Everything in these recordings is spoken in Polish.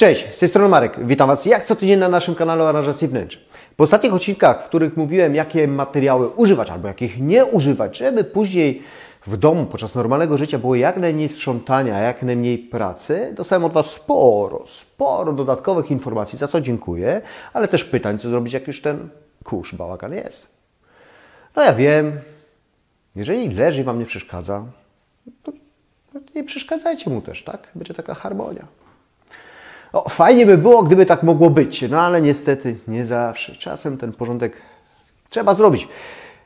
Cześć, z tej strony Marek. Witam Was jak co tydzień na naszym kanale Aranżacji Wnętrz. Po ostatnich odcinkach, w których mówiłem, jakie materiały używać albo jakich nie używać, żeby później w domu podczas normalnego życia było jak najmniej sprzątania, jak najmniej pracy, dostałem od Was sporo dodatkowych informacji, za co dziękuję, ale też pytań, co zrobić, jak już ten bałagan jest. No ja wiem, jeżeli leży i Wam nie przeszkadza, to nie przeszkadzajcie mu też, tak? Będzie taka harmonia. O, fajnie by było, gdyby tak mogło być, no ale niestety nie zawsze. Czasem ten porządek trzeba zrobić.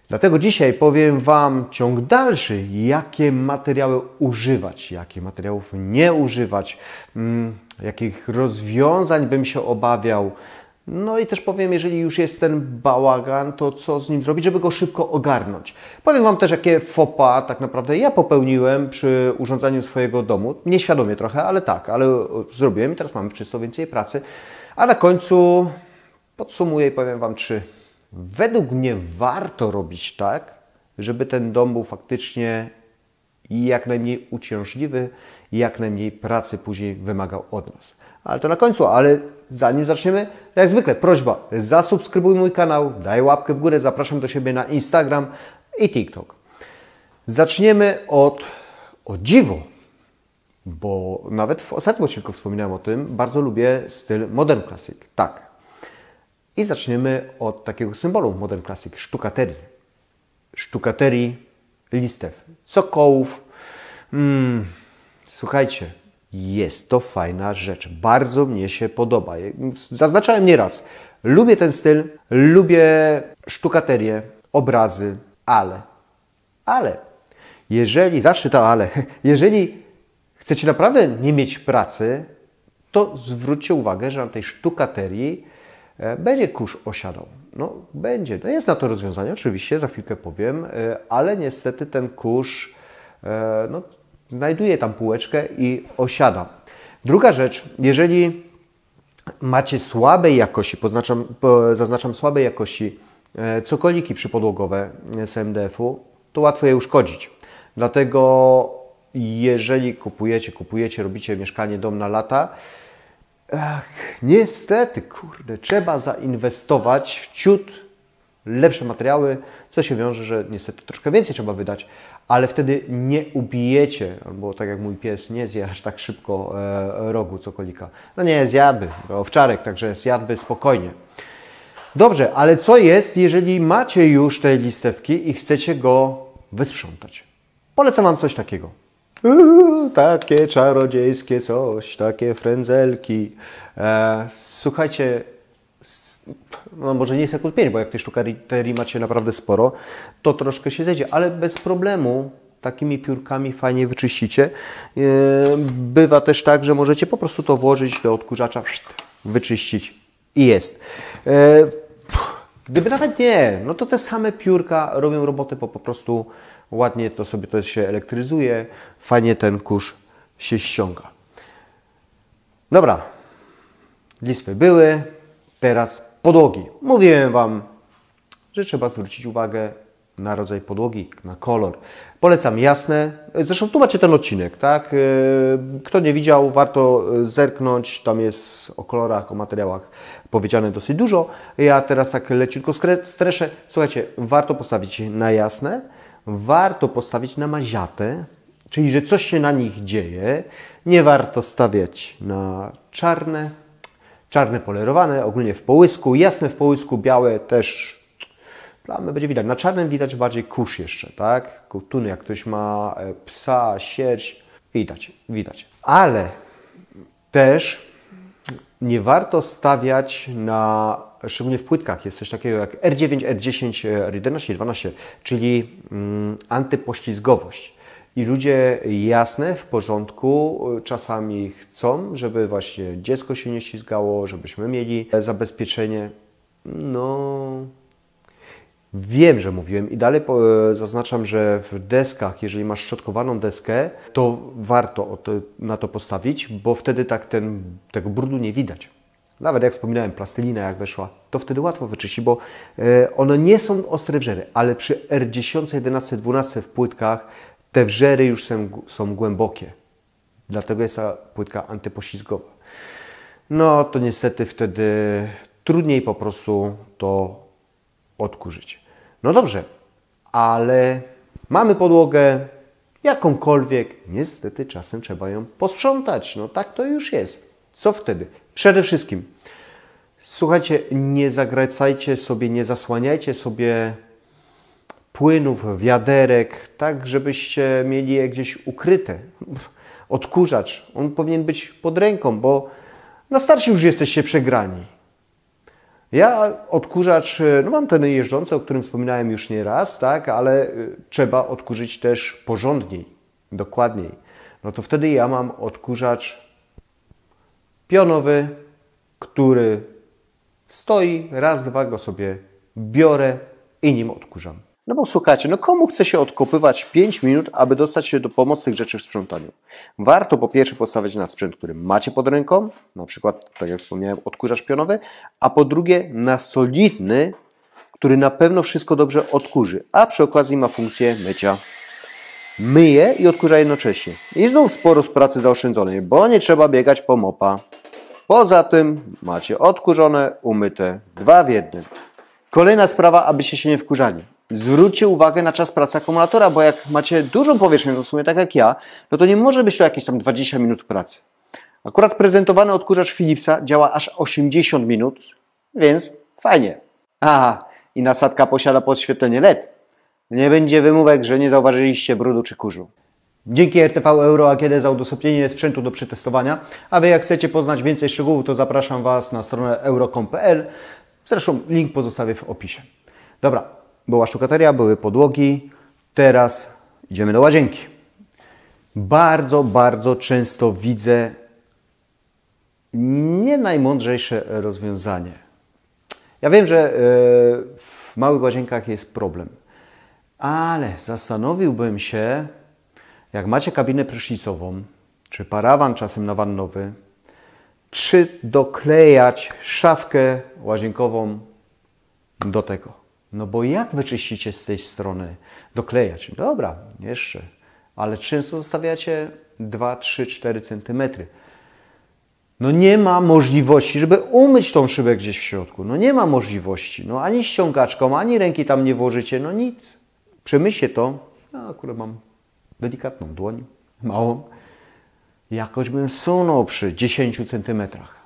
Dlatego dzisiaj powiem Wam ciąg dalszy, jakie materiały używać, jakich materiałów nie używać, jakich rozwiązań bym się obawiał. No i też powiem, jeżeli już jest ten bałagan, to co z nim zrobić, żeby go szybko ogarnąć. Powiem Wam też, jakie faux pas tak naprawdę ja popełniłem przy urządzaniu swojego domu. Nieświadomie trochę, ale tak, ale zrobiłem i teraz mamy przez to więcej pracy. A na końcu podsumuję i powiem Wam, czy według mnie warto robić tak, żeby ten dom był faktycznie jak najmniej uciążliwy i jak najmniej pracy później wymagał od nas. Ale to na końcu, ale zanim zaczniemy, jak zwykle prośba, zasubskrybuj mój kanał, daj łapkę w górę, zapraszam do siebie na Instagram i TikTok. Zaczniemy o dziwo, bo nawet w ostatnim odcinku wspominałem o tym, bardzo lubię styl Modern Classic, tak. I zaczniemy od takiego symbolu Modern Classic, sztukaterii. Sztukaterii listew, sokołów. Słuchajcie, jest to fajna rzecz. Bardzo mnie się podoba. Zaznaczałem nieraz. Lubię ten styl, lubię sztukaterię, obrazy, ale, jeżeli chcecie naprawdę nie mieć pracy, to zwróćcie uwagę, że na tej sztukaterii będzie kurz osiadał. No, będzie. No, jest na to rozwiązanie, oczywiście, za chwilkę powiem, ale niestety ten kurz znajduje tam półeczkę i osiada. Druga rzecz, jeżeli macie słabej jakości, zaznaczam słabej jakości cokoliki przypodłogowe z MDF-u, to łatwo je uszkodzić. Dlatego jeżeli kupujecie, robicie mieszkanie, dom na lata, niestety, trzeba zainwestować w ciut lepsze materiały, co się wiąże, że niestety troszkę więcej trzeba wydać, ale wtedy nie ubijecie, albo tak jak mój pies, nie zje aż tak szybko rogu cokolika. No nie, zjadłby, owczarek, także zjadłby spokojnie. Dobrze, ale co jest, jeżeli macie już te listewki i chcecie go wysprzątać? Polecam Wam coś takiego. Takie czarodziejskie coś, takie frędzelki. Słuchajcie, no może nie sekund 5, bo jak tej sztukaterii macie naprawdę sporo, to troszkę się zejdzie, ale bez problemu takimi piórkami fajnie wyczyścicie. Bywa też tak, że możecie po prostu to włożyć do odkurzacza, wyczyścić i jest. Gdyby nawet nie, no to te same piórka robią robotę, bo po prostu ładnie to się elektryzuje, fajnie ten kurz się ściąga. Dobra, listwy były, teraz podłogi. Mówiłem Wam, że trzeba zwrócić uwagę na rodzaj podłogi, na kolor. Polecam jasne, zresztą tu macie ten odcinek, tak? Kto nie widział, warto zerknąć, tam jest o kolorach, o materiałach powiedziane dosyć dużo. Ja teraz tak leciutko streszę. Słuchajcie, warto postawić na jasne, warto postawić na maziate, czyli że coś się na nich dzieje. Nie warto stawiać na czarne polerowane, ogólnie w połysku, jasne w połysku, białe też plamy będzie widać. Na czarnym widać bardziej kurz jeszcze, tak? Kołtuny, jak ktoś ma psa, sierść, widać. Ale też nie warto stawiać szczególnie w płytkach, jest coś takiego jak R9, R10, R11, R12, czyli antypoślizgowość. I ludzie jasne, w porządku, czasami chcą, żeby właśnie dziecko się nie ślizgało, żebyśmy mieli zabezpieczenie. No, wiem, że mówiłem i dalej zaznaczam, że w deskach, jeżeli masz szczotkowaną deskę, to warto na to postawić, bo wtedy tego brudu nie widać. Nawet jak wspominałem, plastelina jak weszła, to wtedy łatwo wyczyścić, bo one nie są ostre wrzery, ale przy R10, 11, 12 w płytkach te wrzery już są głębokie. Dlatego jest ta płytka antypoślizgowa. no to niestety wtedy trudniej po prostu to odkurzyć. No dobrze, ale mamy podłogę jakąkolwiek, niestety czasem trzeba ją posprzątać. No tak to już jest. Co wtedy? Przede wszystkim, słuchajcie, nie zagracajcie sobie, nie zasłaniajcie sobie płynów, wiaderek, tak żebyście mieli je gdzieś ukryte. Odkurzacz, on powinien być pod ręką, bo na starcie już jesteście przegrani. Ja odkurzacz, no mam ten jeżdżący, o którym wspominałem już nie raz, tak, ale trzeba odkurzyć też porządniej, dokładniej. No to wtedy ja mam odkurzacz pionowy, który stoi, raz, dwa go sobie biorę i nim odkurzam. No bo słuchajcie, no komu chce się odkopywać 5 minut, aby dostać się do pomocnych rzeczy w sprzątaniu? Warto po pierwsze postawić na sprzęt, który macie pod ręką, na przykład, tak jak wspomniałem, odkurzacz pionowy, a po drugie na solidny, który na pewno wszystko dobrze odkurzy, a przy okazji ma funkcję mycia. Myje i odkurza jednocześnie. I znów sporo z pracy zaoszczędzonej, bo nie trzeba biegać po mopa. Poza tym macie odkurzone, umyte, 2 w 1. Kolejna sprawa, abyście się nie wkurzali. Zwróćcie uwagę na czas pracy akumulatora, bo jak macie dużą powierzchnię, to w sumie tak jak ja, no to nie może być to jakieś tam 20 minut pracy. Akurat prezentowany odkurzacz Philipsa działa aż 80 minut, więc fajnie. Aha, i nasadka posiada podświetlenie LED. Nie będzie wymówek, że nie zauważyliście brudu czy kurzu. Dzięki RTV Euro AGD za udostępnienie sprzętu do przetestowania, a Wy jak chcecie poznać więcej szczegółów, to zapraszam Was na stronę euro.com.pl. Zresztą link pozostawię w opisie. Dobra, była sztukateria, były podłogi, teraz idziemy do łazienki. Bardzo często widzę nie najmądrzejsze rozwiązanie. Ja wiem, że w małych łazienkach jest problem, ale zastanowiłbym się, jak macie kabinę prysznicową, czy parawan czasem nawannowy, czy doklejać szafkę łazienkową do tego. No bo jak wyczyścicie z tej strony? Doklejać. Dobra, jeszcze. Ale często zostawiacie 2, 3, 4 cm. No nie ma możliwości, żeby umyć tą szybę gdzieś w środku. No nie ma możliwości. No ani ściągaczką, ani ręki tam nie włożycie. No nic. Przemyślcie to. No akurat mam delikatną dłoń, małą. Jakoś bym sunął przy 10 centymetrach.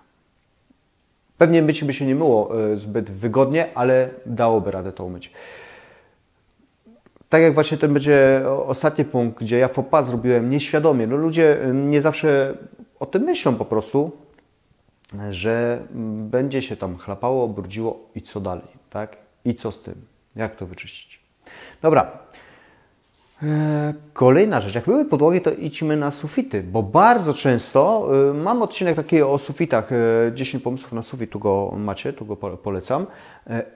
Pewnie mycie by się nie myło zbyt wygodnie, ale dałoby radę to umyć. Tak jak właśnie ten będzie ostatni punkt, gdzie ja faux pas zrobiłem nieświadomie. No ludzie nie zawsze o tym myślą po prostu, że będzie się tam chlapało, brudziło i co dalej, tak? I co z tym? Jak to wyczyścić? Dobra. Kolejna rzecz, jak były podłogi, to idźmy na sufity, bo bardzo często mam odcinek taki o sufitach, 10 pomysłów na sufit, tu go macie, tu go polecam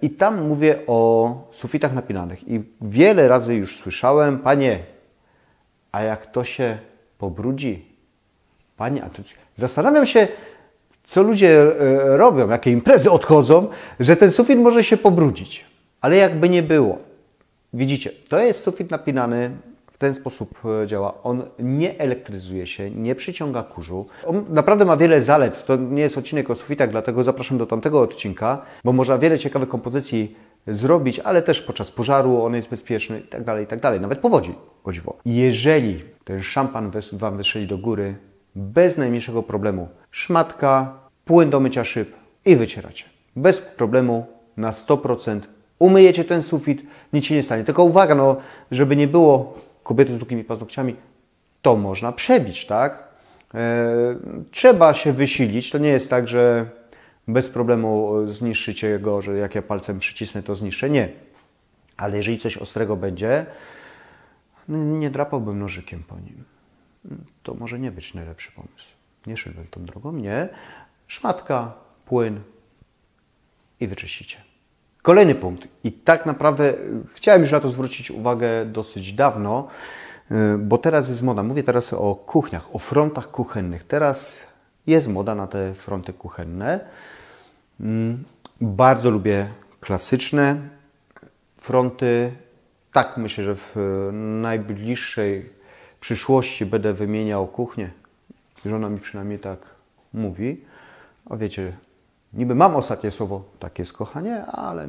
i tam mówię o sufitach napinanych i wiele razy już słyszałem, panie, a jak to się pobrudzi? Panie, a to... Zastanawiam się, co ludzie robią, jakie imprezy odchodzą, że ten sufit może się pobrudzić, ale jakby nie było. Widzicie, to jest sufit napinany, w ten sposób działa. On nie elektryzuje się, nie przyciąga kurzu. On naprawdę ma wiele zalet. To nie jest odcinek o sufitach, dlatego zapraszam do tamtego odcinka, bo można wiele ciekawych kompozycji zrobić, ale też podczas pożaru on jest bezpieczny i tak dalej. Nawet powodzi, o dziwo. Jeżeli ten szampan Wam wystrzeli do góry, bez najmniejszego problemu, szmatka, płyn do mycia szyb i wycieracie. Bez problemu na 100%. Umyjecie ten sufit, nic się nie stanie. Tylko uwaga, no, żeby nie było kobiety z długimi paznokciami, to można przebić, tak? Trzeba się wysilić. To nie jest tak, że bez problemu zniszczycie go, że jak ja palcem przycisnę, to zniszczę. Nie. Ale jeżeli coś ostrego będzie, nie drapałbym nożykiem po nim. To może nie być najlepszy pomysł. Nie szedłem tą drogą, nie. Szmatka, płyn i wyczyścicie. Kolejny punkt. I tak naprawdę chciałem już na to zwrócić uwagę dosyć dawno, bo teraz jest moda. Mówię teraz o kuchniach, o frontach kuchennych. Teraz jest moda na te fronty kuchenne. Bardzo lubię klasyczne fronty. Tak, myślę, że w najbliższej przyszłości będę wymieniał kuchnię. Żona mi przynajmniej tak mówi. A wiecie, niby mam ostatnie słowo, takie jest kochanie, ale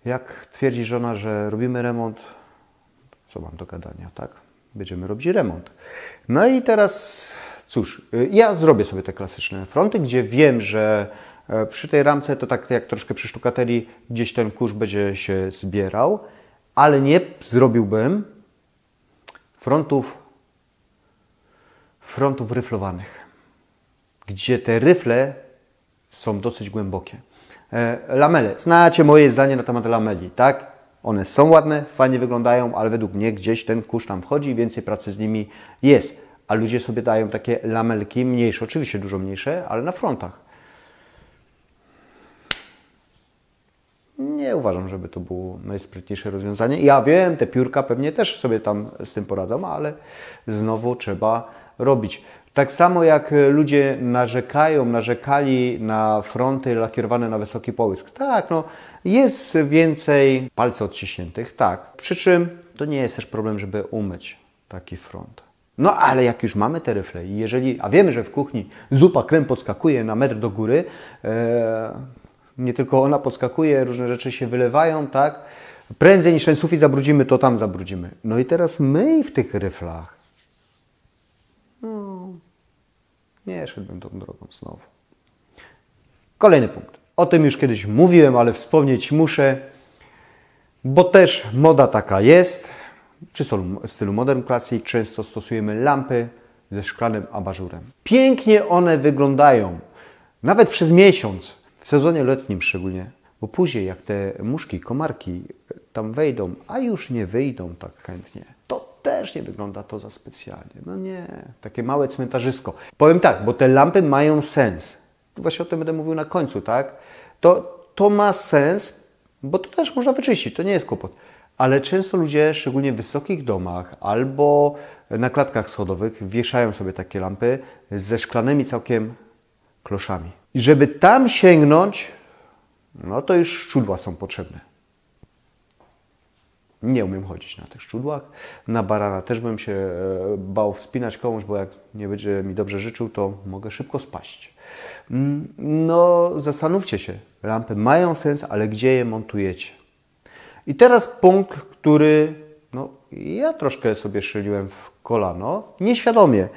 jak twierdzi żona, że robimy remont, co mam do gadania, tak? Będziemy robić remont. No i teraz, cóż, ja zrobię sobie te klasyczne fronty, gdzie wiem, że przy tej ramce to tak jak troszkę przy sztukaterii gdzieś ten kurz będzie się zbierał, ale nie zrobiłbym frontów ryflowanych, gdzie te ryfle są dosyć głębokie. Lamele. Znacie moje zdanie na temat lameli, tak? One są ładne, fajnie wyglądają, ale według mnie gdzieś ten kurz tam wchodzi i więcej pracy z nimi jest. A ludzie sobie dają takie lamelki mniejsze, oczywiście dużo mniejsze, ale na frontach. Nie uważam, żeby to było najsprytniejsze rozwiązanie. Ja wiem, te piórka pewnie też sobie tam z tym poradzą, ale znowu trzeba robić. Tak samo jak ludzie narzekali na fronty lakierowane na wysoki połysk. Tak, no jest więcej palców odciśniętych, tak. Przy czym to nie jest też problem, żeby umyć taki front. No ale jak już mamy te ryfle i jeżeli, a wiemy, że w kuchni zupa krem podskakuje na metr do góry, nie tylko ona podskakuje, różne rzeczy się wylewają, tak? Prędzej niż ten sufit zabrudzimy, to tam zabrudzimy. No i teraz myj w tych ryflach. No, nie szedłbym tą drogą znowu. Kolejny punkt. O tym już kiedyś mówiłem, ale wspomnieć muszę, bo też moda taka jest. Przy stylu Modern Classic często stosujemy lampy ze szklanym abażurem. Pięknie one wyglądają, nawet przez miesiąc, w sezonie letnim szczególnie, bo później jak te muszki, komarki tam wejdą, a już nie wyjdą tak chętnie, to też nie wygląda to za specjalnie. No nie, takie małe cmentarzysko. Powiem tak, bo te lampy mają sens. Właśnie o tym będę mówił na końcu, tak? To ma sens, bo to też można wyczyścić, to nie jest kłopot. Ale często ludzie, szczególnie w wysokich domach albo na klatkach schodowych, wieszają sobie takie lampy ze szklanymi całkiem kloszami. I żeby tam sięgnąć, no to już szczudła są potrzebne. Nie umiem chodzić na tych szczudłach. Na barana też bym się bał wspinać komuś, bo jak nie będzie mi dobrze życzył, to mogę szybko spaść. No, zastanówcie się. Lampy mają sens, ale gdzie je montujecie? I teraz punkt, który no, ja troszkę sobie strzeliłem w kolano, nieświadomie.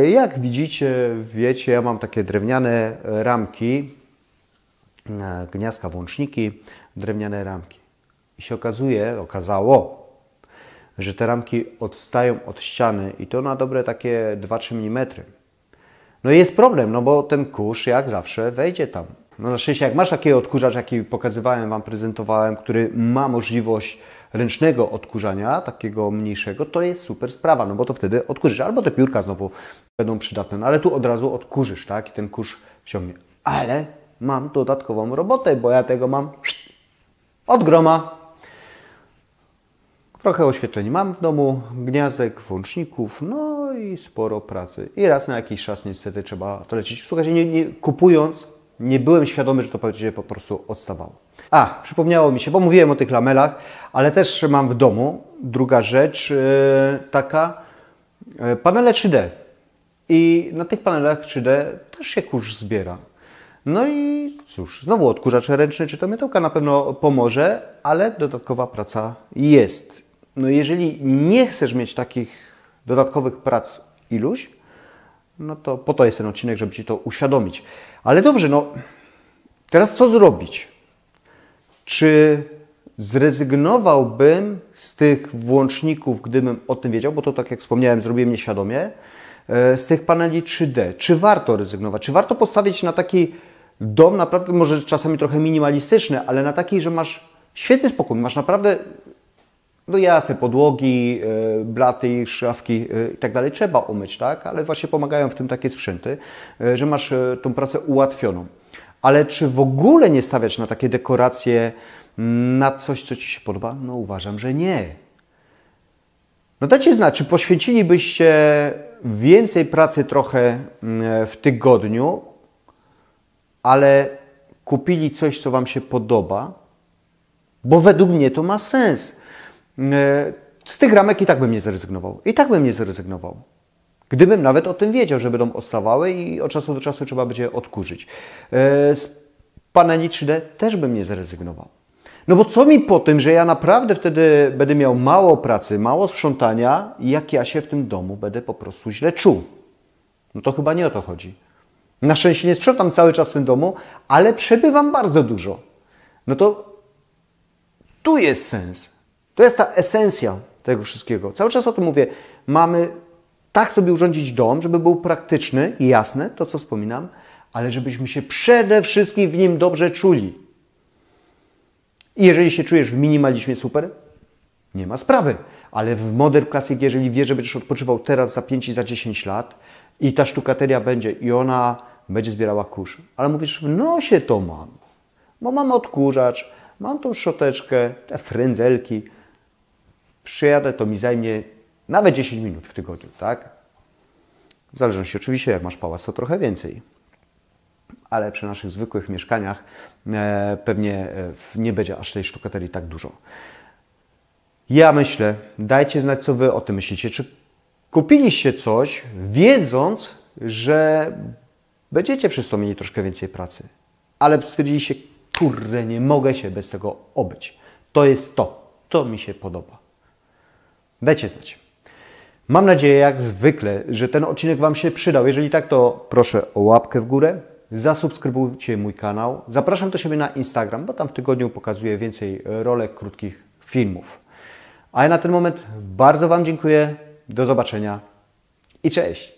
Jak widzicie, wiecie, ja mam takie drewniane ramki, gniazdka, włączniki, drewniane ramki. I się okazało, że te ramki odstają od ściany i to na dobre takie 2-3 mm. No i jest problem, no bo ten kurz jak zawsze wejdzie tam. No na szczęście jak masz taki odkurzacz, jaki pokazywałem Wam, prezentowałem, który ma możliwość ręcznego odkurzania, takiego mniejszego, to jest super sprawa, no bo to wtedy odkurzysz. Albo te piórka znowu będą przydatne, no ale tu od razu odkurzysz, tak? I ten kurz wciągnie. Ale mam dodatkową robotę, bo ja tego mam od groma. Trochę oświetleń mam w domu, gniazdek, włączników, no i sporo pracy. I raz na jakiś czas niestety trzeba to lecieć. Słuchajcie, kupując, nie byłem świadomy, że to będzie po prostu odstawało. Przypomniało mi się, bo mówiłem o tych lamelach, ale też mam w domu druga rzecz, taka, panele 3D. I na tych panelach 3D też się kurz zbiera. No i cóż, znowu odkurzacz ręczny czy to mydełka na pewno pomoże, ale dodatkowa praca jest. No jeżeli nie chcesz mieć takich dodatkowych prac iluś, no to po to jest ten odcinek, żeby Ci to uświadomić. Ale dobrze, no teraz co zrobić? Czy zrezygnowałbym z tych włączników, gdybym o tym wiedział, bo to tak jak wspomniałem, zrobiłem nieświadomie, z tych paneli 3D. Czy warto ryzykować? Czy warto postawić na taki dom, naprawdę może czasami trochę minimalistyczny, ale na taki, że masz świetny spokój, masz naprawdę no jasne, podłogi, blaty, szafki i tak dalej trzeba umyć, tak? Ale właśnie pomagają w tym takie sprzęty, że masz tą pracę ułatwioną. Ale czy w ogóle nie stawiać na takie dekoracje, na coś, co Ci się podoba? No uważam, że nie. No dajcie znać, czy poświęcilibyście więcej pracy trochę w tygodniu, ale kupili coś, co Wam się podoba, bo według mnie to ma sens. Z tych ramek i tak bym nie zrezygnował. Gdybym nawet o tym wiedział, że będą odstawały i od czasu do czasu trzeba będzie odkurzyć. Z paneli 3D też bym nie zrezygnował. No bo co mi po tym, że ja naprawdę wtedy będę miał mało pracy, mało sprzątania i jak ja się w tym domu będę po prostu źle czuł. No to chyba nie o to chodzi. Na szczęście nie sprzątam cały czas w tym domu, ale przebywam bardzo dużo. No to tu jest sens. To jest ta esencja tego wszystkiego. Cały czas o tym mówię. Mamy tak sobie urządzić dom, żeby był praktyczny i jasny, to co wspominam, ale żebyśmy się przede wszystkim w nim dobrze czuli. I jeżeli się czujesz w minimalizmie, super, nie ma sprawy. Ale w Modern Classic, jeżeli wiesz, że będziesz odpoczywał teraz za 5 i za 10 lat i ta sztukateria będzie i ona będzie zbierała kurz. Ale mówisz, w nosie to mam. Bo mam odkurzacz, mam tą szczoteczkę, te frędzelki. Przyjadę, to mi zajmie nawet 10 minut w tygodniu, tak? W zależności oczywiście, jak masz pałac, to trochę więcej. Ale przy naszych zwykłych mieszkaniach pewnie nie będzie aż tej sztukaterii tak dużo. Ja myślę, dajcie znać, co Wy o tym myślicie. Czy kupiliście coś, wiedząc, że będziecie przez to mieli troszkę więcej pracy, ale stwierdziliście, kurde, nie mogę się bez tego obyć. To jest to. To mi się podoba. Dajcie znać. Mam nadzieję, jak zwykle, że ten odcinek Wam się przydał. Jeżeli tak, to proszę o łapkę w górę. Zasubskrybujcie mój kanał. Zapraszam do siebie na Instagram, bo tam w tygodniu pokazuję więcej rolek, krótkich filmów. A ja na ten moment bardzo Wam dziękuję. Do zobaczenia i cześć!